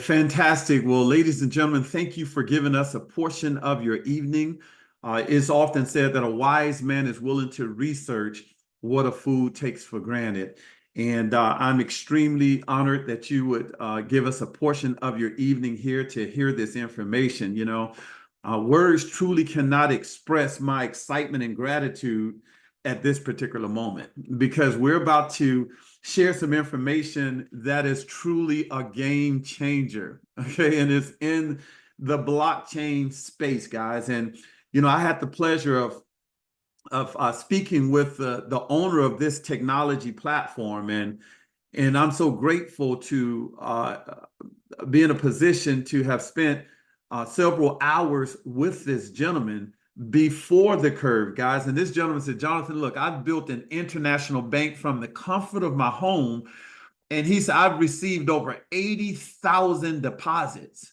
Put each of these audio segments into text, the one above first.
Fantastic. Well, ladies and gentlemen, thank you for giving us a portion of your evening. It's often said that a wise man is willing to research what a fool takes for granted. And I'm extremely honored that you would give us a portion of your evening here to hear this information. Words truly cannot express my excitement and gratitude at this particular moment because we're about to share some information that is truly a game changer. Okay. And it's in the blockchain space, guys. And, I had the pleasure of speaking with the owner of this technology platform. And I'm so grateful to be in a position to have spent several hours with this gentleman before the curve, guys. And this gentleman said, Jonathan, look, I've built an international bank from the comfort of my home. And he said, I've received over 80,000 deposits.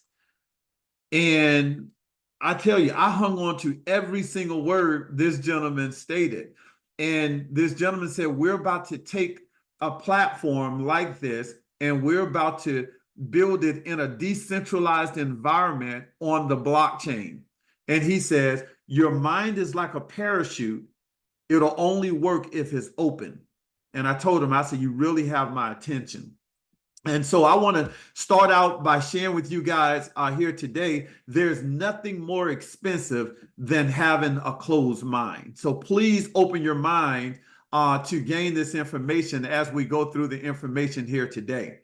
And I tell you, I hung on to every single word this gentleman stated. And this gentleman said, we're about to take a platform like this, and we're about to build it in a decentralized environment on the blockchain. And he says, your mind is like a parachute. It'll only work if it's open. And I told him, I said, you really have my attention. And so I want to start out by sharing with you guys here today, there's nothing more expensive than having a closed mind. So please open your mind to gain this information as we go through the information here today.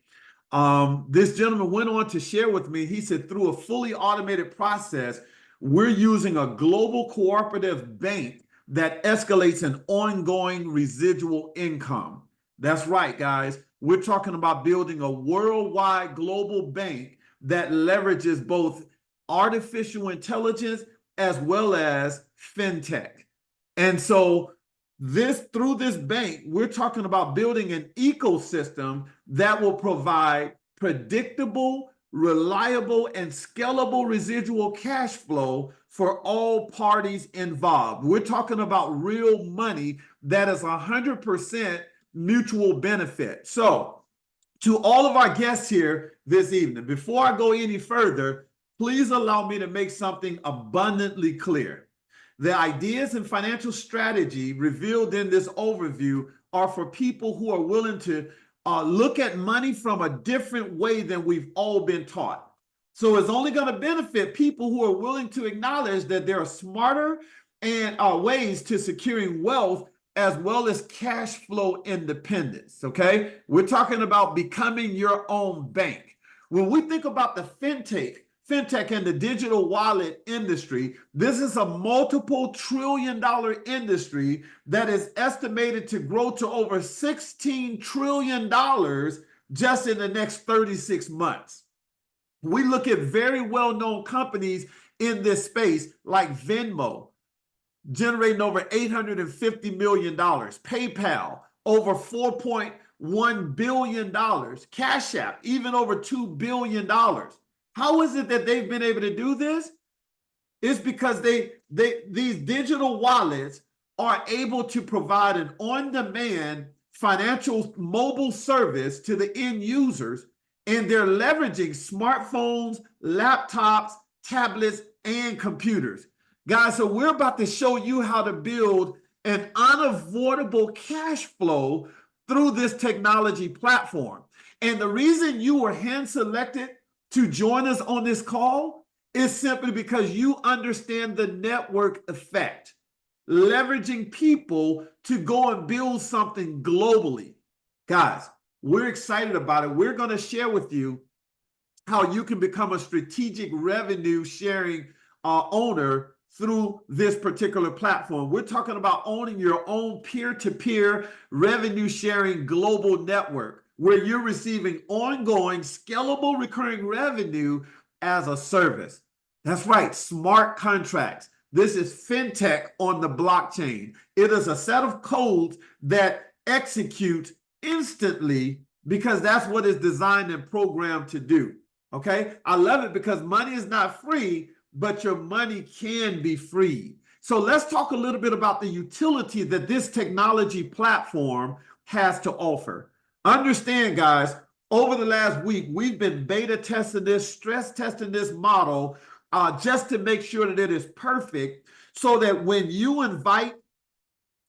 This gentleman went on to share with me, he said, through a fully automated process, we're using a global cooperative bank that escalates an ongoing residual income. That's right, guys. We're talking about building a worldwide global bank that leverages both artificial intelligence as well as fintech. And so through this bank, we're talking about building an ecosystem that will provide predictable, reliable, and scalable residual cash flow for all parties involved. We're talking about real money that is 100% mutual benefit. So to all of our guests here this evening, before I go any further, please allow me to make something abundantly clear. The ideas and financial strategy revealed in this overview are for people who are willing to look at money from a different way than we've all been taught. So it's only going to benefit people who are willing to acknowledge that there are smarter and ways to securing wealth as well as cash flow independence, okay? We're talking about becoming your own bank. When we think about the fintech and the digital wallet industry, this is a multiple trillion-dollar industry that is estimated to grow to over $16 trillion just in the next 36 months. We look at very well-known companies in this space like Venmo, generating over $850 million, PayPal, over $4.1 billion, Cash App, even over $2 billion. How is it that they've been able to do this? It's because these digital wallets are able to provide an on-demand financial mobile service to the end users, and they're leveraging smartphones, laptops, tablets, and computers. Guys, so we're about to show you how to build an unavoidable cash flow through this technology platform. And the reason you were hand-selected to join us on this call is simply because you understand the network effect, leveraging people to go and build something globally. Guys, we're excited about it. We're going to share with you how you can become a strategic revenue sharing owner through this particular platform. We're talking about owning your own peer-to-peer revenue sharing global network where you're receiving ongoing scalable recurring revenue as a service. That's right, smart contracts. This is fintech on the blockchain. It is a set of codes that execute instantly because that's what it's designed and programmed to do. Okay, I love it because money is not free, but your money can be freed. So let's talk a little bit about the utility that this technology platform has to offer. Understand, guys, over the last week, we've been beta testing this, stress testing this model just to make sure that it is perfect so that when you invite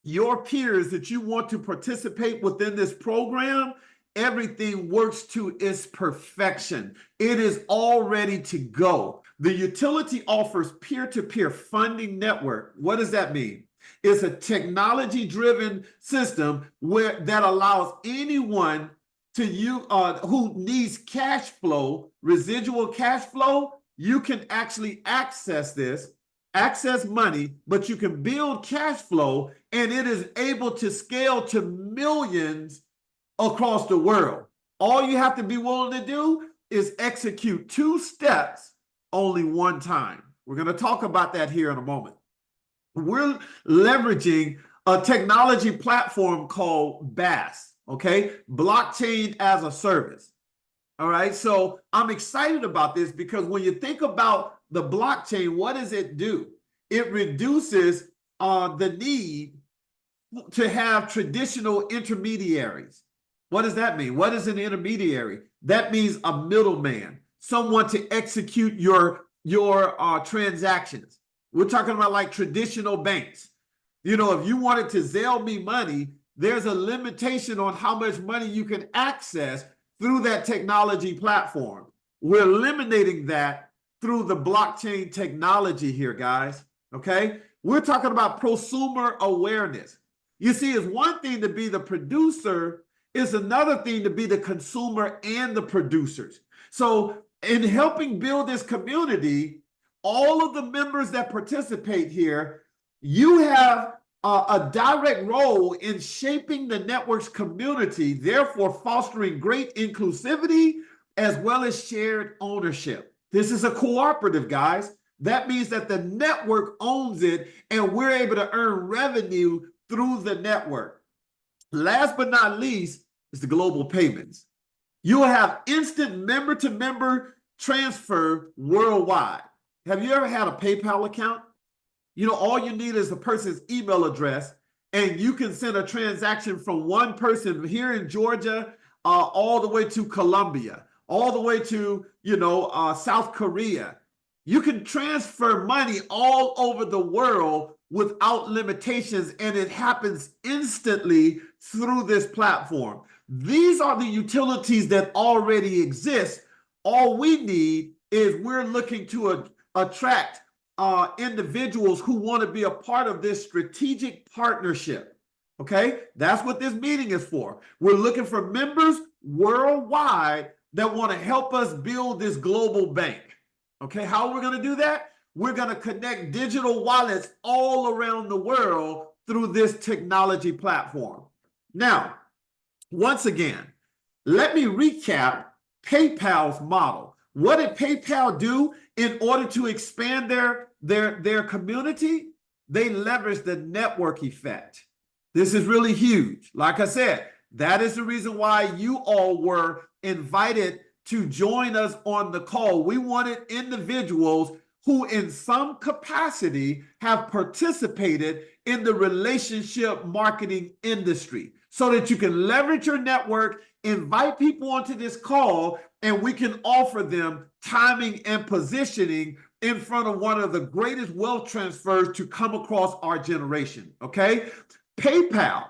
your peers that you want to participate within this program, everything works to its perfection. It is all ready to go. The utility offers peer-to-peer funding network. What does that mean? It's a technology-driven system that allows anyone to you who needs cash flow, residual cash flow. You can actually access money, but you can build cash flow, and it is able to scale to millions across the world. All you have to be willing to do is execute 2 steps only one time. We're going to talk about that here in a moment. We're leveraging a technology platform called BaaS, okay? Blockchain as a service. All right, so I'm excited about this because when you think about the blockchain, what does it do? It reduces the need to have traditional intermediaries. What does that mean? What is an intermediary? That means a middleman, someone to execute your transactions. We're talking about like traditional banks. You know, if you wanted to Zelle me money, there's a limitation on how much money you can access through that technology platform. We're eliminating that through the blockchain technology here, guys, okay? We're talking about prosumer awareness. You see, it's one thing to be the producer, it's another thing to be the consumer and the producers. So in helping build this community, all of the members that participate here, you have a direct role in shaping the network's community, therefore fostering great inclusivity as well as shared ownership. This is a cooperative, guys. That means that the network owns it and we're able to earn revenue through the network. Last but not least is the global payments. You will have instant member-to-member transfer worldwide. Have you ever had a PayPal account? You know, all you need is the person's email address, and you can send a transaction from one person here in Georgia all the way to Colombia, all the way to, South Korea. You can transfer money all over the world without limitations, and it happens instantly through this platform. These are the utilities that already exist. All we need is we're looking to attract individuals who want to be a part of this strategic partnership. Okay, that's what this meeting is for. We're looking for members worldwide that want to help us build this global bank. Okay, how are we going to do that? We're going to connect digital wallets all around the world through this technology platform. Now, once again, let me recap PayPal's model. What did PayPal do in order to expand their community? They leveraged the network effect. This is really huge. Like I said, that is the reason why you all were invited to join us on the call. We wanted individuals who in some capacity have participated in the relationship marketing industry so that you can leverage your network, invite people onto this call, and we can offer them timing and positioning in front of one of the greatest wealth transfers to come across our generation, okay? PayPal,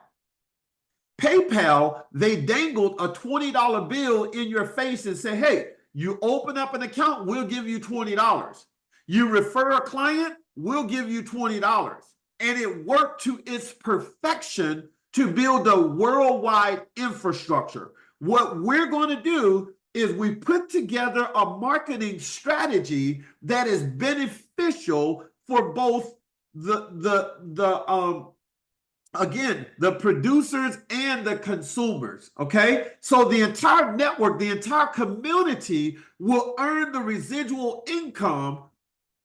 they dangled a $20 bill in your face and say, hey, you open up an account, we'll give you $20. You refer a client, we'll give you $20. And it worked to its perfection to build a worldwide infrastructure. What we're going to do is we put together a marketing strategy that is beneficial for both the producers and the consumers, okay? So the entire network, the entire community will earn the residual income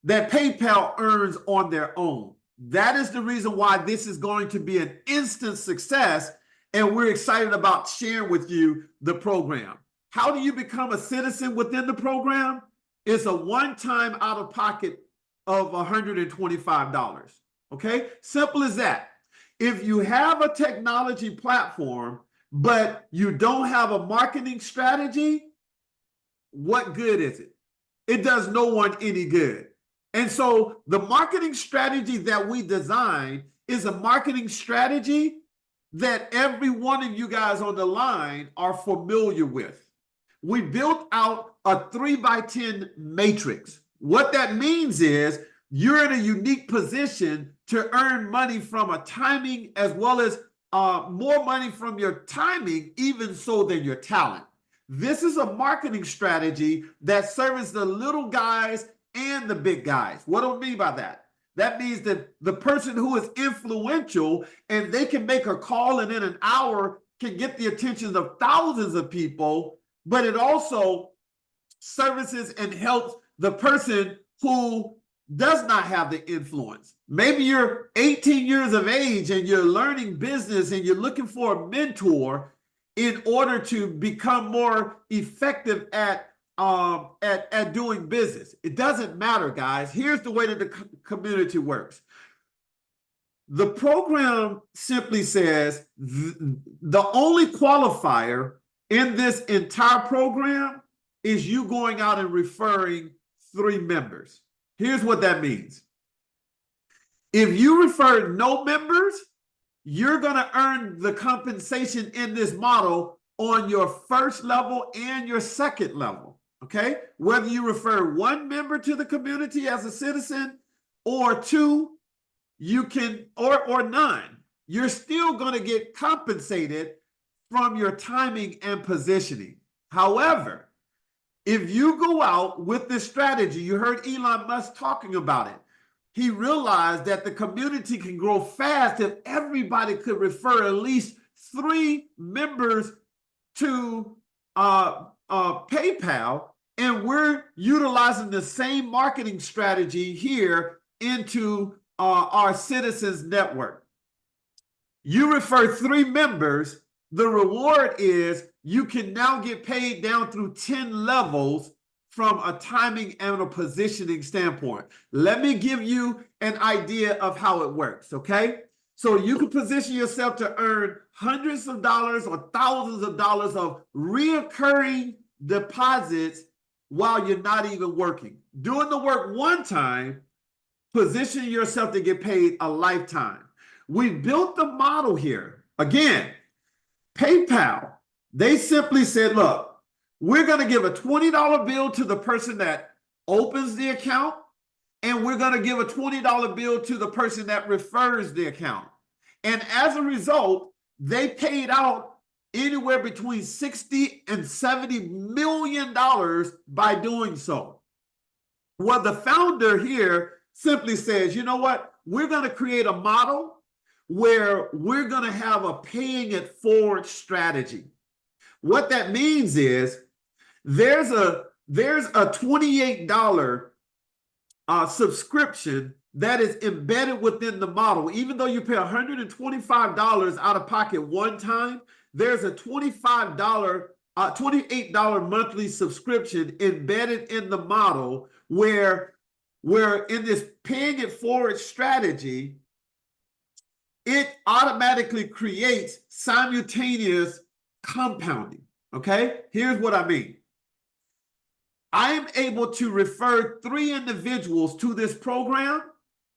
that PayPal earns on their own. That is the reason why this is going to be an instant success, and we're excited about sharing with you the program. How do you become a citizen within the program? It's a one-time out-of-pocket of $125, okay? Simple as that. If you have a technology platform, but you don't have a marketing strategy, what good is it? It does no one any good. And so the marketing strategy that we designed is a marketing strategy that every one of you guys on the line are familiar with. We built out a 3x10 matrix. What that means is you're in a unique position to earn money from a timing as well as more money from your timing, even so than your talent. This is a marketing strategy that serves the little guys and the big guys. What do I mean by that? That means that the person who is influential and they can make a call and in an hour can get the attention of thousands of people, but it also services and helps the person who does not have the influence. Maybe you're 18 years of age and you're learning business and you're looking for a mentor in order to become more effective at doing business. It doesn't matter, guys. Here's the way that the community works. The program simply says the only qualifier in this entire program is you going out and referring 3 members. Here's what that means. If you refer no members, you're going to earn the compensation in this model on your first level and your second level, okay? Whether you refer 1 member to the community as a citizen or 2, you can, or none, you're still going to get compensated from your timing and positioning. However, if you go out with this strategy, you heard Elon Musk talking about it. He realized that the community can grow fast if everybody could refer at least 3 members to PayPal, and we're utilizing the same marketing strategy here into our citizens network. You refer 3 members, the reward is you can now get paid down through 10 levels from a timing and a positioning standpoint. Let me give you an idea of how it works, okay? So you can position yourself to earn hundreds of dollars or thousands of dollars of reoccurring deposits while you're not even working. Doing the work one time, position yourself to get paid a lifetime. We built the model here. Again, PayPal, they simply said, look, we're going to give a $20 bill to the person that opens the account, and we're going to give a $20 bill to the person that refers the account. And as a result, they paid out anywhere between $60 and $70 million by doing so. Well, the founder here simply says, you know what? We're going to create a model where we're going to have a paying it forward strategy. What that means is there's a $28 subscription that is embedded within the model. Even though you pay $125 out of pocket one time, there's a $28 monthly subscription embedded in the model where in this paying it forward strategy, it automatically creates simultaneous compounding, okay? Here's what I mean. I am able to refer 3 individuals to this program,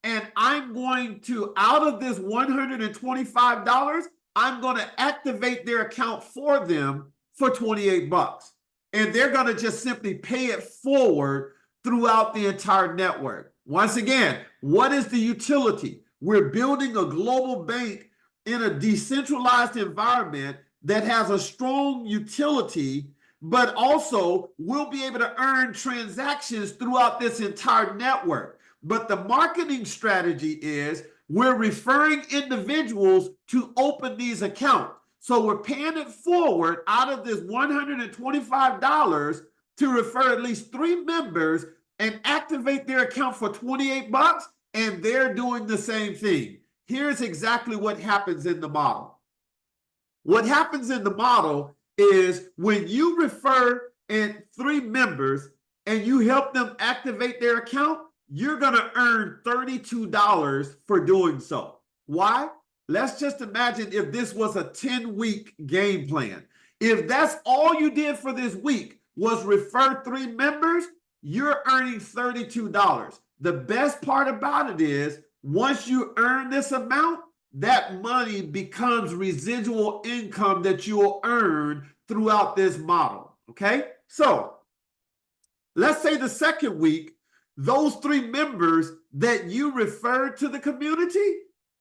and I'm going to, out of this $125, I'm going to activate their account for them for 28 bucks. And they're going to just simply pay it forward throughout the entire network. Once again, what is the utility? We're building a global bank in a decentralized environment that has a strong utility, but also we'll be able to earn transactions throughout this entire network. But the marketing strategy is we're referring individuals to open these accounts. So we're paying it forward out of this $125 to refer at least 3 members and activate their account for 28 bucks, and they're doing the same thing. Here's exactly what happens in the model. What happens in the model is when you refer 3 members and you help them activate their account, you're going to earn $32 for doing so. Why? let's just imagine if this was a 10-week game plan. If that's all you did for this week was refer 3 members, you're earning $32. The best part about it is once you earn this amount, that money becomes residual income that you'll earn throughout this model. Okay, so let's say the second week, those 3 members that you referred to the community,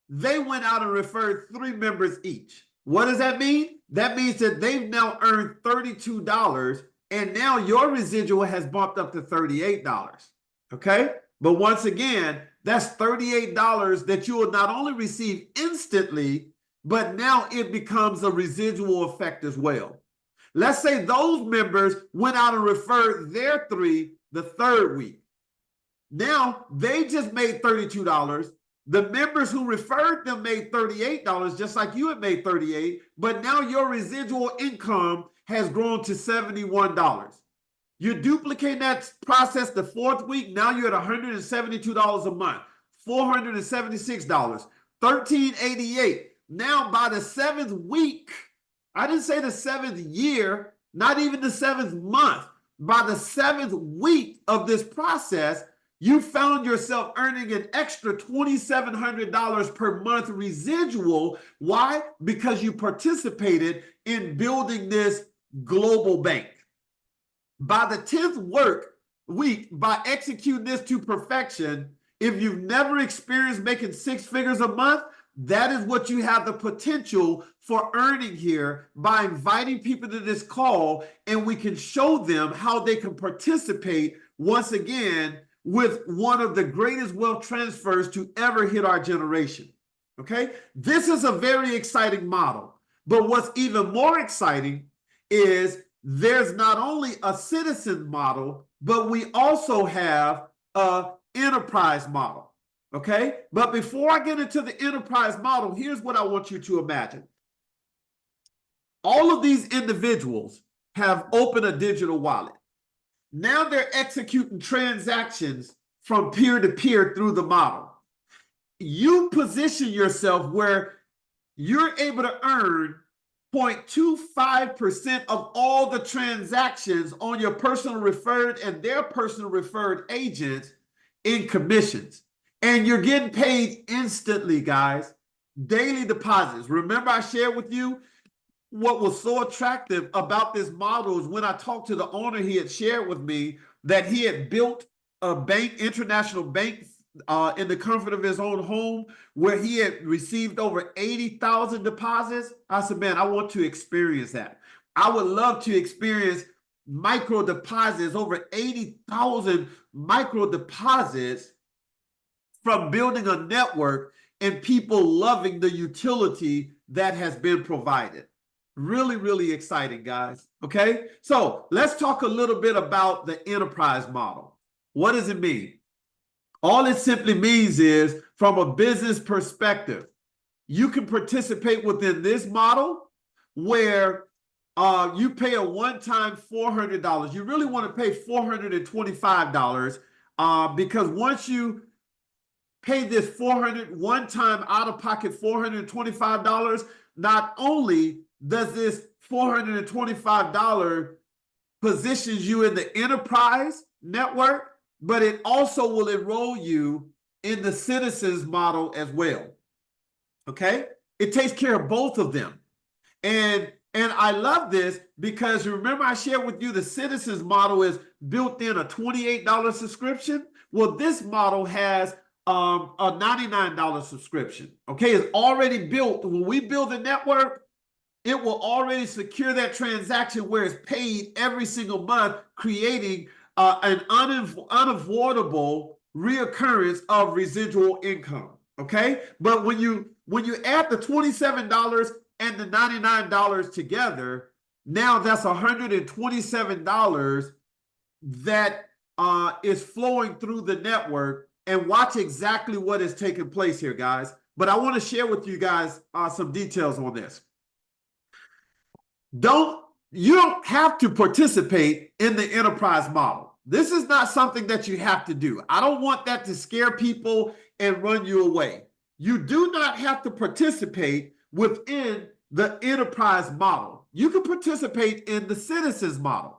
they went out and referred 3 members each. What does that mean? That means that they've now earned $32, and now your residual has bumped up to $38. Okay? But once again, that's $38 that you will not only receive instantly, but now it becomes a residual effect as well. Let's say those members went out and referred their 3 the third week. Now they just made $32. The members who referred them made $38, just like you had made $38, but now your residual income has grown to $71. You duplicate that process the 4th week, now you're at $172 a month, $476, $1,388. Now by the 7th week, I didn't say the 7th year, not even the 7th month, by the 7th week of this process, you found yourself earning an extra $2,700 per month residual. Why? Because you participated in building this global bank. By the 10th week, by executing this to perfection, if you've never experienced making 6 figures a month, that is what you have the potential for earning here by inviting people to this call, and we can show them how they can participate once again with one of the greatest wealth transfers to ever hit our generation. Okay? This is a very exciting model. But what's even more exciting is there's not only a citizen model, but we also have an enterprise model. Okay? But before I get into the enterprise model, here's what I want you to imagine. All of these individuals have opened a digital wallet. Now they're executing transactions from peer to peer through the model. You position yourself where you're able to earn 0.25% of all the transactions on your personal referred and their personal referred agents in commissions. And you're getting paid instantly, guys. Daily deposits. Remember I shared with you what was so attractive about this model is when I talked to the owner, he had shared with me that he had built a bank, international bank, in the comfort of his own home, where he had received over 80,000 deposits. I said, man, I want to experience that. I would love to experience micro deposits, over 80,000 micro deposits from building a network and people loving the utility that has been provided. Really, really exciting, guys. Okay, so let's talk a little bit about the enterprise model. What does it mean? All it simply means is, from a business perspective, you can participate within this model where you pay a one-time $400. You really want to pay $425 because once you pay this one-time out-of-pocket $425, not only does this $425 positions you in the enterprise network, but it also will enroll you in the citizens model as well. Okay? It takes care of both of them. And I love this because remember I shared with you the citizens model is built in a $28 subscription. Well, this model has a $99 subscription. Okay? It's already built. When we build a network, it will already secure that transaction where it's paid every single month, creating an unavoidable reoccurrence of residual income. Okay, but when you add the $27 and the $99 together, now that's $127 that is flowing through the network. And watch exactly what is taking place here, guys. But I want to share with you guys some details on this. You don't have to participate in the enterprise model. This is not something that you have to do. I don't want that to scare people and run you away. you do not have to participate within the enterprise model. You can participate in the citizens model.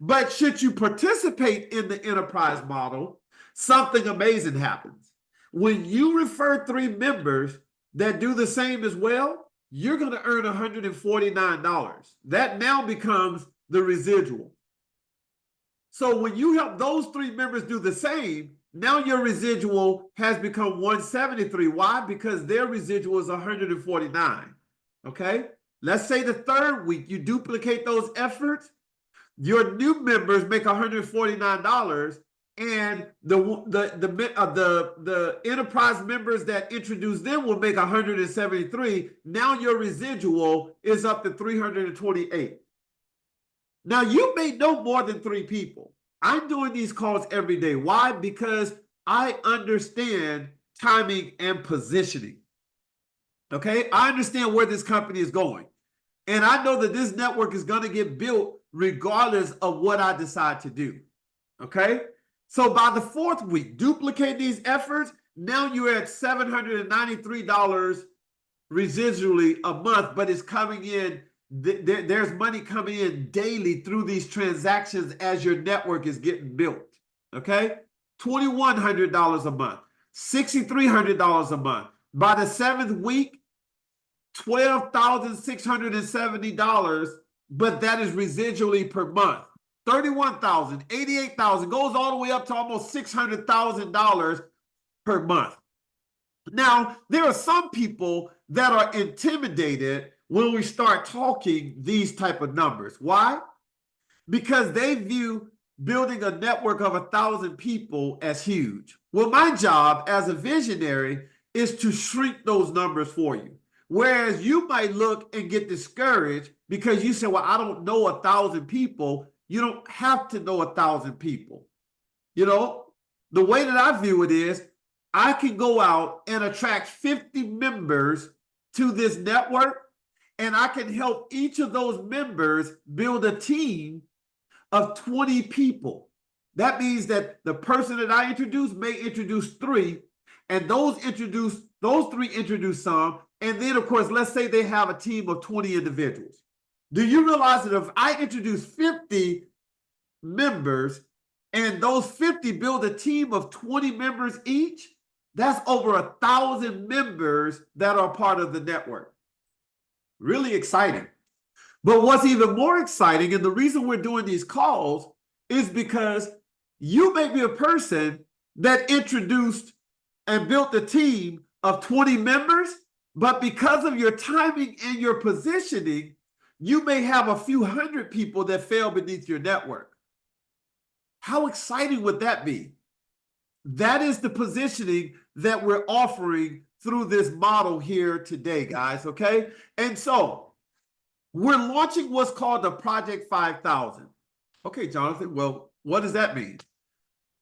But should you participate in the enterprise model, something amazing happens. When you refer 3 members that do the same as well, you're going to earn $149. That now becomes the residual. So when you help those 3 members do the same, now your residual has become 173. Why? Because their residual is 149. Okay? Let's say the 3rd week you duplicate those efforts, your new members make $149, and the enterprise members that introduce them will make 173. Now your residual is up to 328. Now you may know more than 3 people. I'm doing these calls every day. Why? Because I understand timing and positioning. Okay, I understand where this company is going. And I know that this network is going to get built regardless of what I decide to do. Okay, so by the 4th week, duplicate these efforts. Now you're at $793 residually a month, but it's coming in. There's money coming in daily through these transactions as your network is getting built. Okay, $2,100 a month, $6,300 a month. By the 7th week, $12,670, but that is residually per month. $31,000, $88,000, goes all the way up to almost $600,000 per month. Now, there are some people that are intimidated when we start talking these type of numbers. Why? Because they view building a network of 1,000 people as huge. Well, my job as a visionary is to shrink those numbers for you. Whereas you might look and get discouraged because you say, well, I don't know 1,000 people. You don't have to know 1,000 people. You know, the way that I view it is I can go out and attract 50 members to this network, and I can help each of those members build a team of 20 people. That means that the person that I introduce may introduce 3, and those 3 introduce some. And then, of course, let's say they have a team of 20 individuals. Do you realize that if I introduce 50 members and those 50 build a team of 20 members each, that's over 1,000 members that are part of the network. Really exciting. But what's even more exciting, and the reason we're doing these calls, is because you may be a person that introduced and built a team of 20 members, but because of your timing and your positioning, you may have a few hundred people that fell beneath your network. How exciting would that be? That is the positioning that we're offering through this model here today, guys, okay? And so we're launching what's called the Project 5000. Okay, Jonathan, well, what does that mean?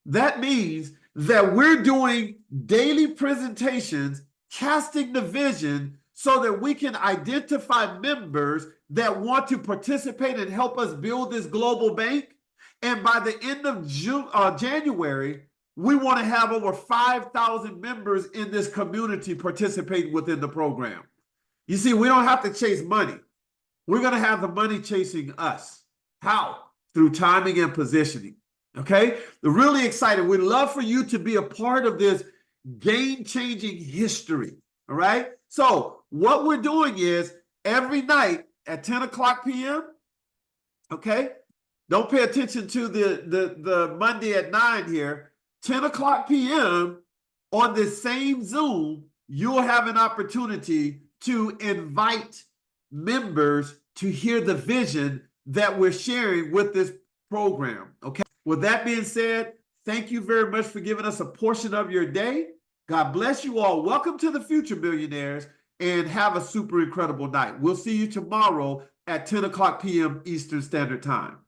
That means that we're doing daily presentations, casting the vision so that we can identify members that want to participate and help us build this global bank. And by the end of January, we want to have over 5,000 members in this community participate within the program. You see, we don't have to chase money. We're going to have the money chasing us. How? Through timing and positioning. Okay? They're really excited. We'd love for you to be a part of this game-changing history. All right? So what we're doing is every night at 10 o'clock p.m., okay? Don't pay attention to the Monday at 9 here. 10 o'clock p.m. on this same Zoom, you'll have an opportunity to invite members to hear the vision that we're sharing with this program, okay? With that being said, thank you very much for giving us a portion of your day. God bless you all. Welcome to the Future Millionaires, and have a super incredible night. We'll see you tomorrow at 10 o'clock p.m. Eastern Standard Time.